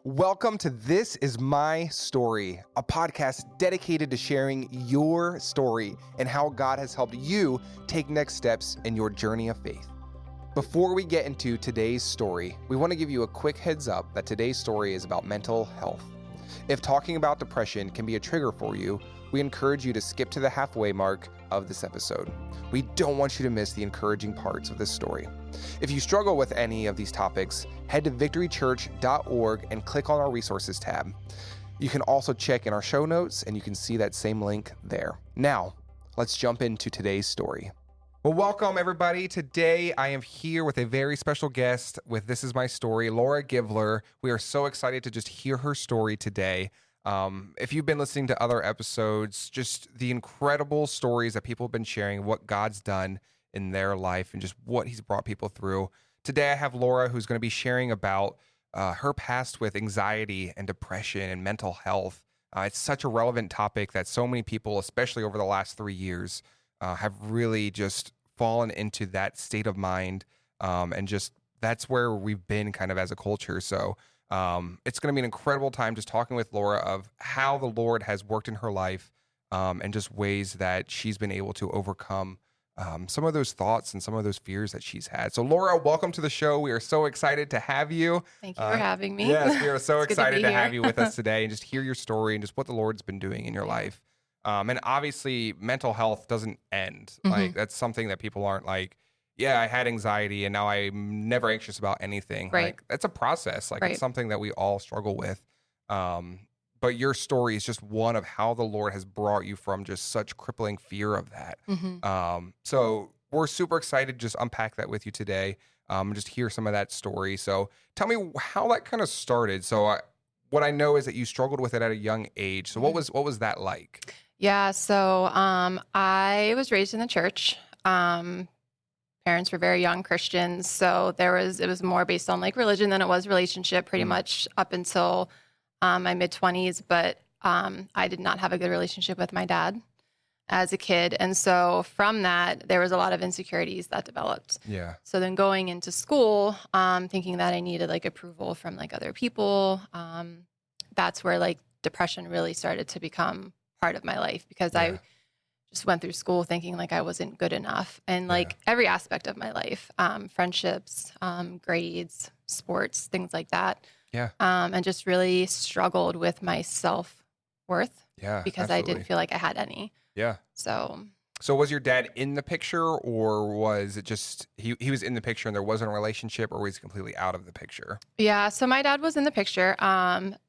Welcome to This Is My Story, a podcast dedicated to sharing your story and how God has helped you take next steps in your journey of faith. Before we get into today's story, we want to give you a quick heads up that today's story is about mental health. If talking about depression can be a trigger for you, we encourage you to skip to the halfway mark of this episode. We don't want you to miss the encouraging parts of this story. If you struggle with any of these topics, head to victorychurch.org and click on our resources tab. You can also check in our show notes and you can see that same link there. Now, let's jump into today's story. Well, welcome everybody. Today I am here with a very special guest with This Is My Story, Laura Givler. We are so excited to just hear her story today. If you've been listening to other episodes, just the incredible stories that people have been sharing, what God's done in their life and just what he's brought people through. Today I have Laura who's going to be sharing about her past with anxiety and depression and mental health. It's such a relevant topic that so many people, especially over the last 3 years, have really just fallen into that state of mind. And just that's where we've been kind of as a culture. So it's going to be an incredible time just talking with Laura of how the Lord has worked in her life and just ways that she's been able to overcome some of those thoughts and some of those fears that she's had. So Laura, welcome to the show. We are so excited to have you. Thank you for having me. Yes, we are so excited to here. have you with us today and just hear your story and just what the Lord's been doing in your life. And obviously mental health doesn't end. Like that's something that people aren't like, yeah, I had anxiety and now I'm never anxious about anything. Right. Like that's a process. Like it's something that we all struggle with. But your story is just one of how the Lord has brought you from just such crippling fear of that. So we're super excited to just unpack that with you today, and just hear some of that story. So tell me how that kind of started. So what I know is that you struggled with it at a young age. So what was that like? Yeah, so I was raised in the church. Parents were very young Christians, so it was more based on like religion than it was relationship, pretty much up until my mid-20s, but I did not have a good relationship with my dad as a kid. And so from that, there was a lot of insecurities that developed. Yeah. So then going into school, thinking that I needed like approval from like other people, that's where like depression really started to become part of my life because I just went through school thinking like I wasn't good enough and like every aspect of my life, friendships, grades, sports, things like that. Yeah. And just really struggled with my self-worth. Yeah. Because absolutely. I didn't feel like I had any. Yeah. So was your dad in the picture or was it just, he was in the picture and there wasn't a relationship or was he completely out of the picture? Yeah. So my dad was in the picture.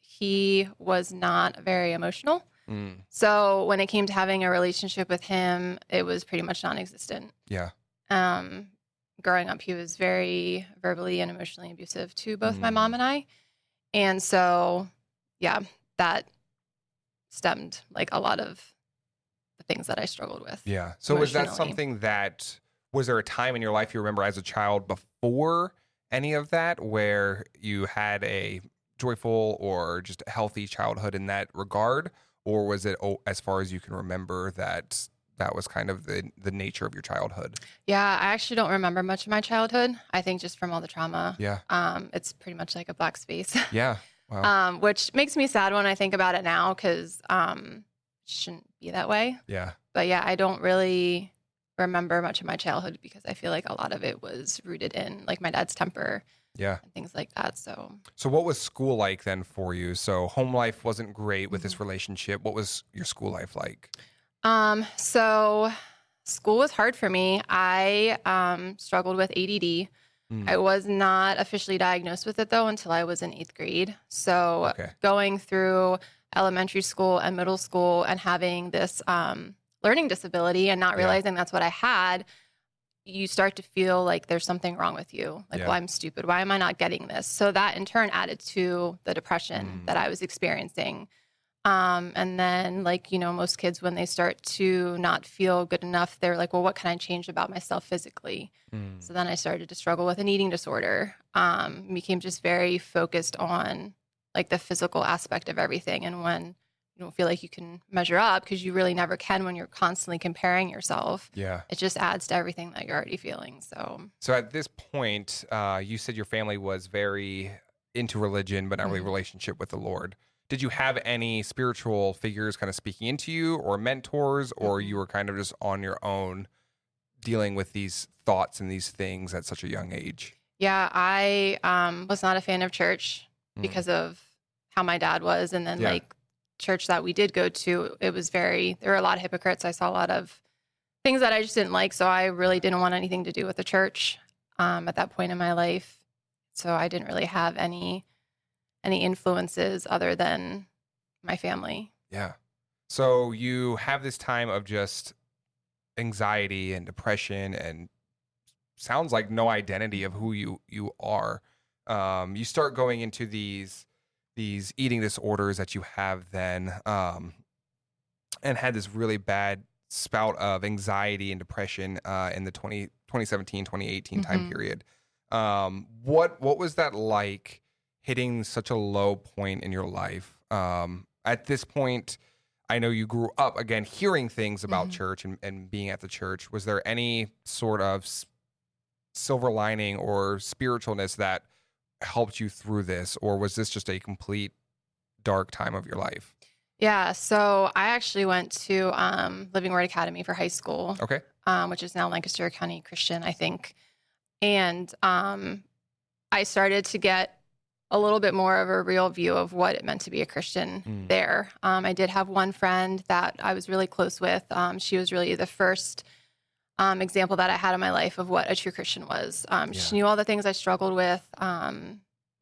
He was not very emotional. So when it came to having a relationship with him, it was pretty much non-existent. Yeah. Growing up, he was very verbally and emotionally abusive to both my mom and I. And so, yeah, that stemmed like a lot of the things that I struggled with. Yeah. So was that something was there a time in your life you remember as a child before any of that where you had a joyful or just a healthy childhood in that regard? Or was it, as far as you can remember, that was kind of the nature of your childhood? Yeah, I actually don't remember much of my childhood. I think just from all the trauma. Yeah. It's pretty much like a black space. Yeah. Wow. Which makes me sad when I think about it now because it shouldn't be that way. Yeah. But yeah, I don't really remember much of my childhood because I feel like a lot of it was rooted in like my dad's temper. Yeah. And things like that. So what was school like then for you? So home life wasn't great with this relationship. What was your school life like? So school was hard for me. I struggled with ADD. I was not officially diagnosed with it though until I was in 8th grade. So going through elementary school and middle school and having this learning disability and not realizing that's what I had, you start to feel like there's something wrong with you. Like, well, I'm stupid. Why am I not getting this? So that in turn added to the depression that I was experiencing. And then like, most kids, when they start to not feel good enough, they're like, well, what can I change about myself physically? So then I started to struggle with an eating disorder, became just very focused on like the physical aspect of everything. And when you don't feel like you can measure up because you really never can when you're constantly comparing yourself. Yeah. It just adds to everything that you're already feeling. So at this point, you said your family was very into religion, but not really relationship with the Lord. Did you have any spiritual figures kind of speaking into you, or mentors, or you were kind of just on your own dealing with these thoughts and these things at such a young age? Yeah, I was not a fan of church because of how my dad was. And then like church that we did go to, there were a lot of hypocrites. I saw a lot of things that I just didn't like. So I really didn't want anything to do with the church at that point in my life. So I didn't really have any influences other than my family. Yeah. So you have this time of just anxiety and depression and sounds like no identity of who you are. You start going into these eating disorders that you have then, and had this really bad spout of anxiety and depression in the 2017, 2018 time period. What was that like, hitting such a low point in your life? At this point, I know you grew up, again, hearing things about church and being at the church. Was there any sort of silver lining or spiritualness that helped you through this, or was this just a complete dark time of your life? Yeah, so I actually went to Living Word Academy for high school, Okay. Which is now Lancaster County Christian, I think. And I started to get a little bit more of a real view of what it meant to be a Christian there. I did have one friend that I was really close with. She was really the first example that I had in my life of what a true Christian was. She knew all the things I struggled with,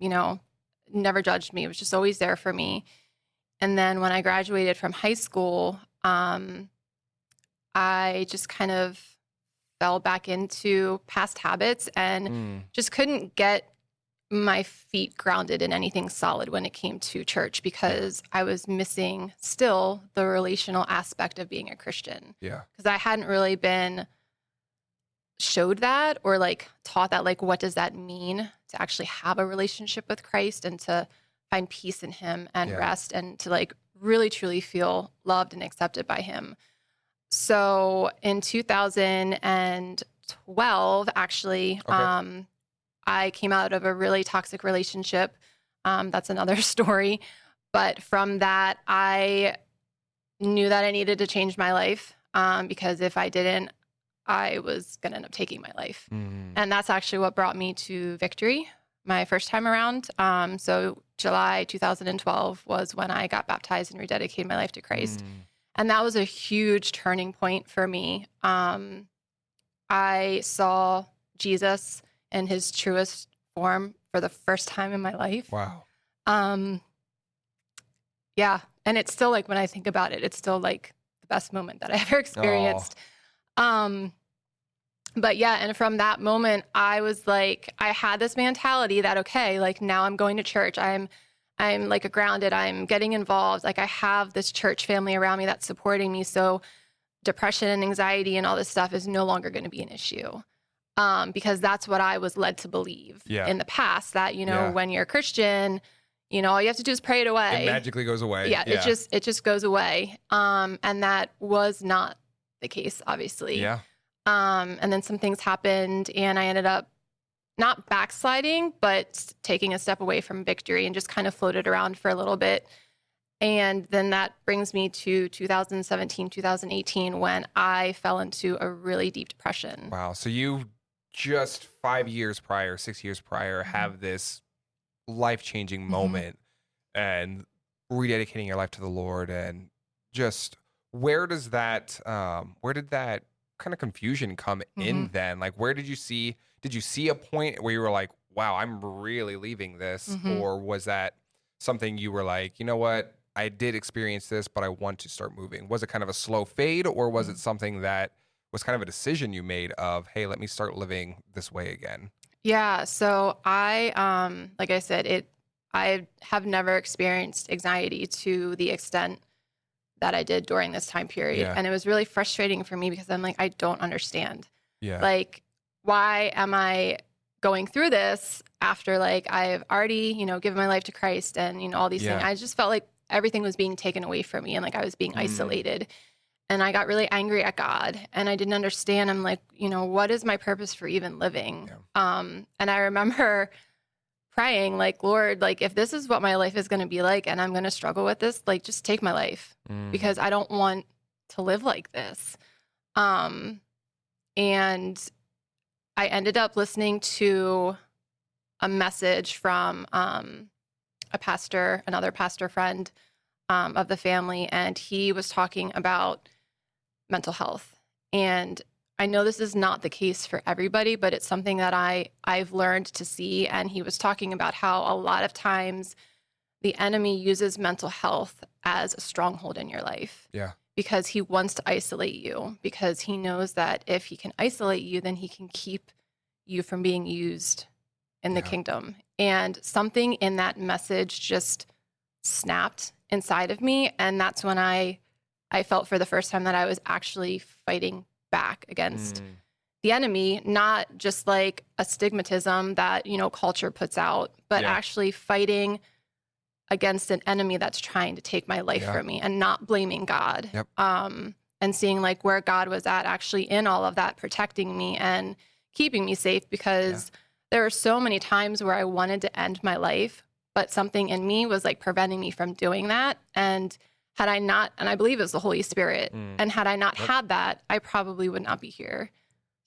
never judged me. It was just always there for me. And then when I graduated from high school, I just kind of fell back into past habits and just couldn't get my feet grounded in anything solid when it came to church, because I was missing still the relational aspect of being a Christian. Yeah. Because I hadn't really been showed that or like taught that, like, what does that mean to actually have a relationship with Christ and to find peace in him and rest and to like really truly feel loved and accepted by him. So in 2012, actually, I came out of a really toxic relationship. That's another story. But from that, I knew that I needed to change my life because if I didn't, I was going to end up taking my life. And that's actually what brought me to Victory my first time around. So July 2012 was when I got baptized and rededicated my life to Christ. And that was a huge turning point for me. I saw Jesus in his truest form for the first time in my life. Wow. Yeah. And it's still like, when I think about it, it's still like the best moment that I ever experienced. But yeah, and from that moment, I was like, I had this mentality that, okay, like now I'm going to church. I'm like grounded. I'm getting involved. Like I have this church family around me that's supporting me. So depression and anxiety and all this stuff is no longer going to be an issue. Because that's what I was led to believe in the past, that, when you're a Christian, all you have to do is pray it away. It magically goes away. Yeah. It just goes away. And that was not the case, obviously. Yeah. And then some things happened and I ended up not backsliding, but taking a step away from Victory and just kind of floated around for a little bit. And then that brings me to 2017, 2018, when I fell into a really deep depression. Wow. So you just 6 years prior, have this life-changing moment and rededicating your life to the Lord. And just where did that kind of confusion come in then? Like, where did you see a point where you were like, wow, I'm really leaving this? Or was that something you were like, you know what, I did experience this, but I want to start moving? Was it kind of a slow fade, or was it something that was kind of a decision you made of, hey, let me start living this way again? Yeah. So I, like I said, I have never experienced anxiety to the extent that I did during this time period. Yeah. And it was really frustrating for me because I'm like, I don't understand. Yeah. Like, why am I going through this after like I've already, given my life to Christ and, all these things? I just felt like everything was being taken away from me and like I was being isolated. And I got really angry at God and I didn't understand. I'm like, what is my purpose for even living? Yeah. And I remember praying like, Lord, like if this is what my life is going to be like and I'm going to struggle with this, like just take my life because I don't want to live like this. And I ended up listening to a message from another pastor friend of the family, and he was talking about mental health. And I know this is not the case for everybody, but it's something that I've learned to see. And he was talking about how a lot of times the enemy uses mental health as a stronghold in your life. Yeah. Because he wants to isolate you, because he knows that if he can isolate you, then he can keep you from being used in the kingdom. And something in that message just snapped inside of me. And that's when I felt for the first time that I was actually fighting back against the enemy, not just like a stigmatism that, culture puts out, but actually fighting against an enemy that's trying to take my life from me, and not blaming God. Yep. And seeing like where God was at actually in all of that, protecting me and keeping me safe, because there were so many times where I wanted to end my life, but something in me was like preventing me from doing that. And had I not, and I believe it was the Holy Spirit, and had I not had that, I probably would not be here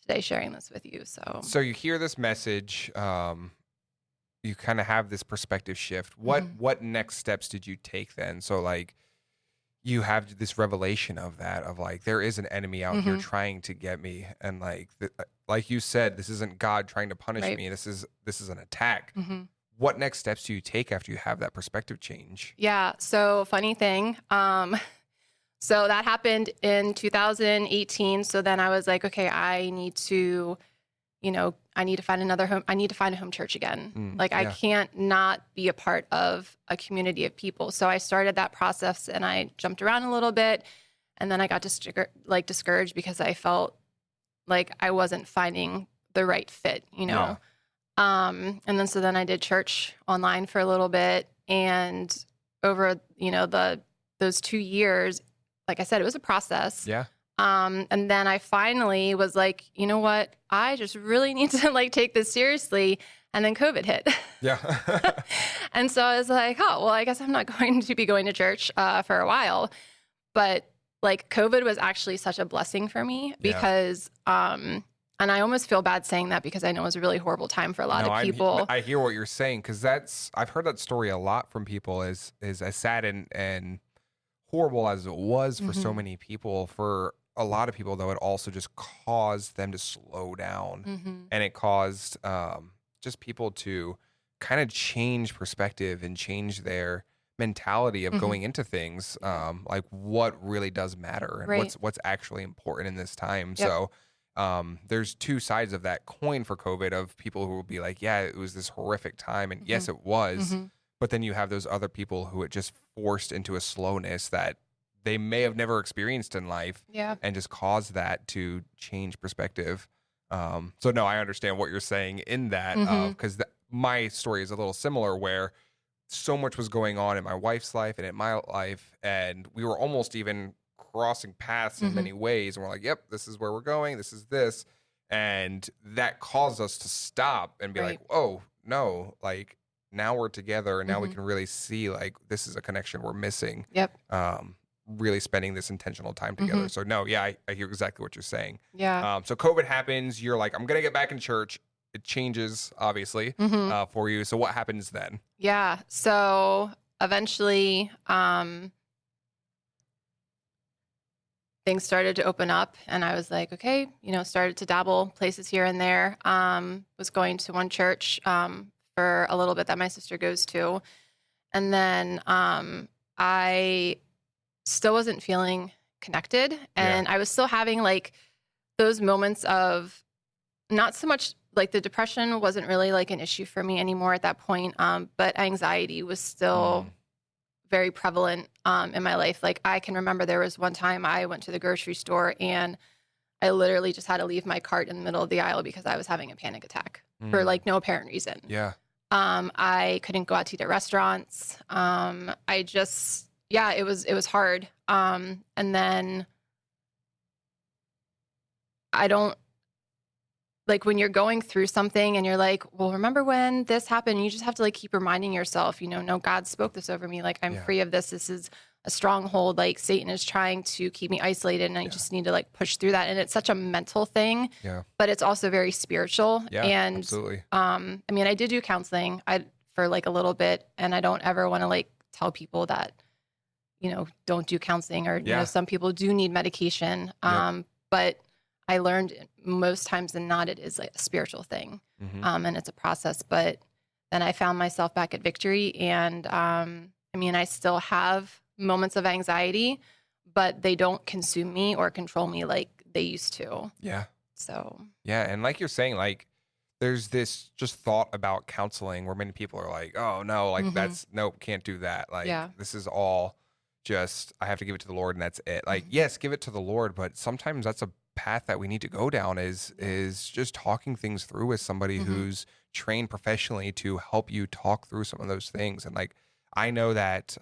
today sharing this with you. So you hear this message, you kind of have this perspective shift. What next steps did you take then? So like you have this revelation of that, of like, there is an enemy out here trying to get me. And like you said, this isn't God trying to punish me. This is an attack. What next steps do you take after you have that perspective change? Yeah. So funny thing. So that happened in 2018. So then I was like, okay, I need to find another home. I need to find a home church again. I can't not be a part of a community of people. So I started that process, and I jumped around a little bit, and then I got discouraged because I felt like I wasn't finding the right fit, And then I did church online for a little bit, and over, those 2 years, like I said, it was a process. Yeah. And then I finally was like, you know what? I just really need to take this seriously. And then COVID hit. Yeah. And so I was like, oh, well, I guess I'm not going to be going to church for a while. But COVID was actually such a blessing for me because, and I almost feel bad saying that because I know it was a really horrible time for a lot of people. I hear what you're saying, because I've heard that story a lot from people, is as sad and horrible as it was for so many people. For a lot of people, though, it also just caused them to slow down, and it caused just people to kind of change perspective and change their mentality of going into things, like what really does matter and what's actually important in this time. Yep. So there's two sides of that coin for COVID, of people who will be like, yeah, it was this horrific time, and yes, it was. But then you have those other people who it just forced into a slowness that they may have never experienced in life, and just caused that to change perspective. So no, I understand what you're saying in that, because my story is a little similar, where so much was going on in my wife's life and in my life, and we were almost even crossing paths in many ways, and we're like, yep, this is where we're going, this is this, and that caused us to stop and be like, oh no, like now we're together, and now we can really see like this is a connection we're missing. Really spending this intentional time together. So no, I hear exactly what you're saying. So COVID happens, you're like, I'm gonna get back in church. It changes, obviously, for you. So what happens then? So eventually things started to open up, and I was like, okay, started to dabble places here and there. Was going to one church for a little bit that my sister goes to. And then I still wasn't feeling connected. And I was still having those moments of, not so much the depression wasn't really an issue for me anymore at that point. But anxiety was still very prevalent in my life. I can remember there was one time I went to the grocery store, and I literally just had to leave my cart in the middle of the aisle because I was having a panic attack for no apparent reason. I couldn't go out to eat at restaurants. It was hard. And then like when you're going through something and you're like, well, remember when this happened? You just have to like keep reminding yourself, no, God spoke this over me. Like I'm free of this. This is a stronghold. Like Satan is trying to keep me isolated, and I just need to like push through that. And it's such a mental thing, but it's also very spiritual. Yeah, and absolutely. I mean, I did do counseling for like a little bit, and I don't ever want to like tell people that, don't do counseling, or, some people do need medication. But I learned most times than not, it is like a spiritual thing. And it's a process. But then I found myself back at Victory. And I mean, I still have moments of anxiety, but they don't consume me or control me like they used to. Yeah. So. Yeah. And like you're saying, like, there's this just thought about counseling where many people are like, oh, no, like nope, can't do that. Like, this is all just, I have to give it to the Lord and that's it. Like, yes, give it to the Lord, but sometimes that's a path that we need to go down is just talking things through with somebody who's trained professionally to help you talk through some of those things. And like, I know that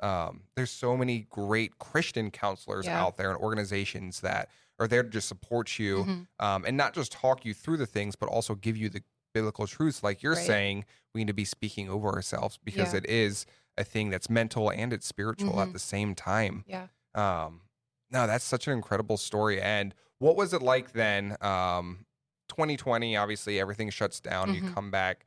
there's so many great Christian counselors out there and organizations that are there to just support you and not just talk you through the things, but also give you the biblical truths. Like you're saying, we need to be speaking over ourselves because it is a thing that's mental and it's spiritual at the same time. Yeah. No, that's such an incredible story. And what was it like then? 2020, obviously everything shuts down. You come back,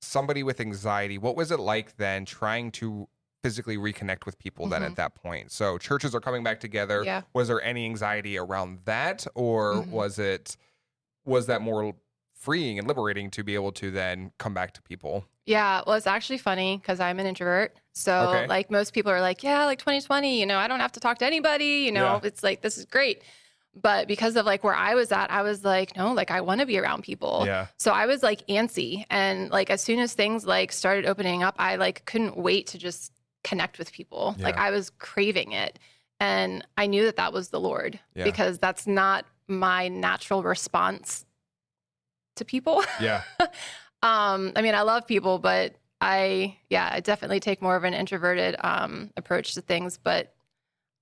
somebody with anxiety. What was it like then trying to physically reconnect with people then at that point? So churches are coming back together. Yeah. Was there any anxiety around that? Or was that more freeing and liberating to be able to then come back to people? Yeah, well, it's actually funny because I'm an introvert. So like most people are like, yeah, like 2020, I don't have to talk to anybody, it's like, this is great. But because of like where I was at, I was like, no, like I want to be around people. Yeah. So I was like antsy. And like, as soon as things like started opening up, I like couldn't wait to just connect with people. Yeah. Like I was craving it. And I knew that was the Lord because that's not my natural response to people. Yeah. I mean, I love people, but I definitely take more of an introverted approach to things, but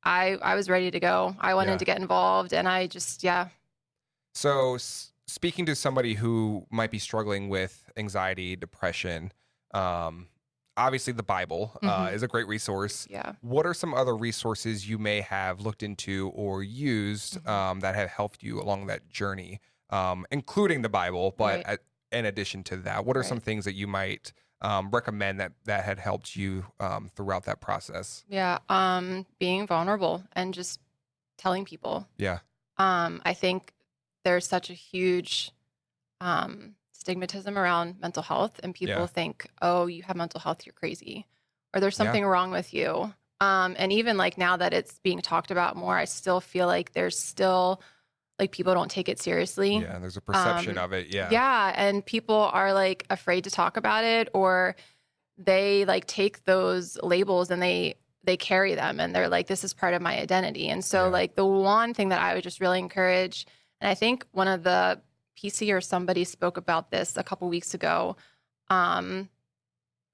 I was ready to go. I wanted to get involved, and I just, So speaking to somebody who might be struggling with anxiety, depression, obviously the Bible is a great resource. Yeah. What are some other resources you may have looked into or used that have helped you along that journey, including the Bible, but in addition to that, what are some things that you might recommend that had helped you throughout that process? Yeah. Being vulnerable and just telling people. Yeah. I think there's such a huge stigmatism around mental health, and people think, oh, you have mental health, you're crazy, or there's something wrong with you. And even like now that it's being talked about more, I still feel like there's still like people don't take it seriously. Yeah, there's a perception of it. Yeah. Yeah. And people are like afraid to talk about it, or they like take those labels and they carry them and they're like, this is part of my identity. And so like the one thing that I would just really encourage, and I think one of the PC or somebody spoke about this a couple weeks ago,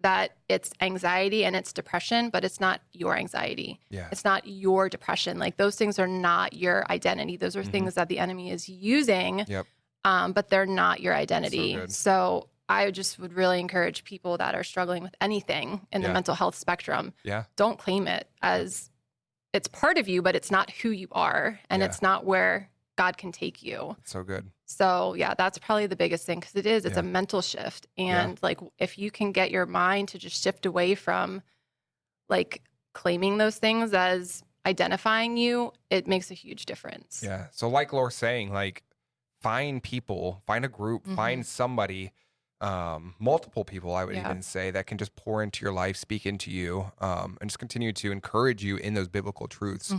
that it's anxiety and it's depression, but it's not your anxiety. Yeah. It's not your depression. Like those things are not your identity. Those are things that the enemy is using, but they're not your identity. So I just would really encourage people that are struggling with anything in the mental health spectrum. Yeah. Don't claim it as it's part of you, but it's not who you are. And it's not where God can take you. That's so good. So yeah, that's probably the biggest thing, because it's a mental shift. And like, if you can get your mind to just shift away from like claiming those things as identifying you, it makes a huge difference. Yeah. So like Laura's saying, like find people, find a group, find somebody, multiple people, I would even say, that can just pour into your life, speak into you, and just continue to encourage you in those biblical truths,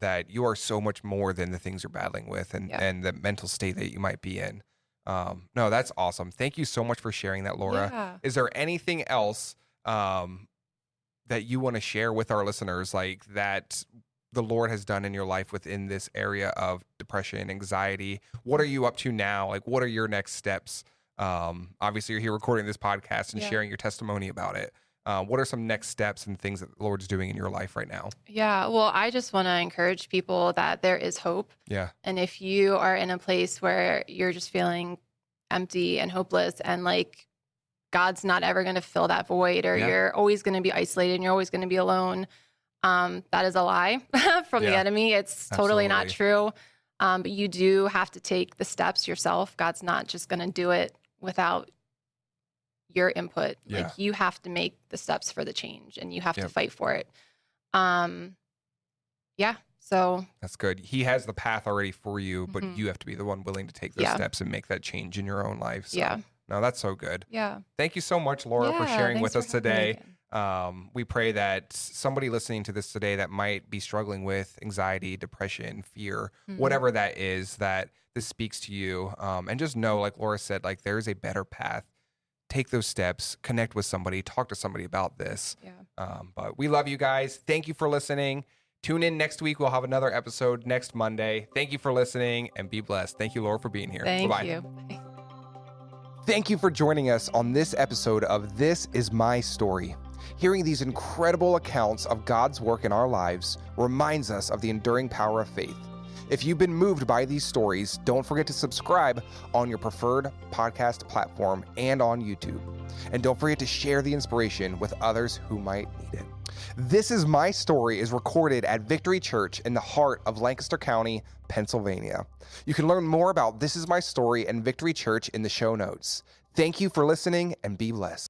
that you are so much more than the things you're battling with and the mental state that you might be in. No, that's awesome. Thank you so much for sharing that, Laura. Yeah. Is there anything else that you want to share with our listeners, like that the Lord has done in your life within this area of depression, anxiety? What are you up to now? Like, what are your next steps? Obviously you're here recording this podcast and sharing your testimony about it. What are some next steps and things that the Lord's doing in your life right now? Yeah. Well, I just want to encourage people that there is hope. Yeah. And if you are in a place where you're just feeling empty and hopeless, and like God's not ever going to fill that void, or you're always going to be isolated and you're always going to be alone. That is a lie from the enemy. It's totally not true. But you do have to take the steps yourself. God's not just going to do it without your input. Like you have to make the steps for the change, and you have to fight for it. So that's good. He has the path already for you, but you have to be the one willing to take those steps and make that change in your own life. So, no, that's so good. Yeah. Thank you so much, Laura, for sharing with us today. We pray that somebody listening to this today that might be struggling with anxiety, depression, fear, whatever that is, that this speaks to you. And just know, like Laura said, like there is a better path. Take those steps, connect with somebody, talk to somebody about this. But we love you guys. Thank you for listening. Tune in next week. We'll have another episode next Monday. Thank you for listening, and be blessed. Thank you, Laura, for being here. Thank Bye-bye. you. Thank you for joining us on this episode of This Is My Story. Hearing these incredible accounts of God's work in our lives reminds us of the enduring power of faith. If you've been moved by these stories, don't forget to subscribe on your preferred podcast platform and on YouTube. And don't forget to share the inspiration with others who might need it. This Is My Story is recorded at Victory Church in the heart of Lancaster County, Pennsylvania. You can learn more about This Is My Story and Victory Church in the show notes. Thank you for listening, and be blessed.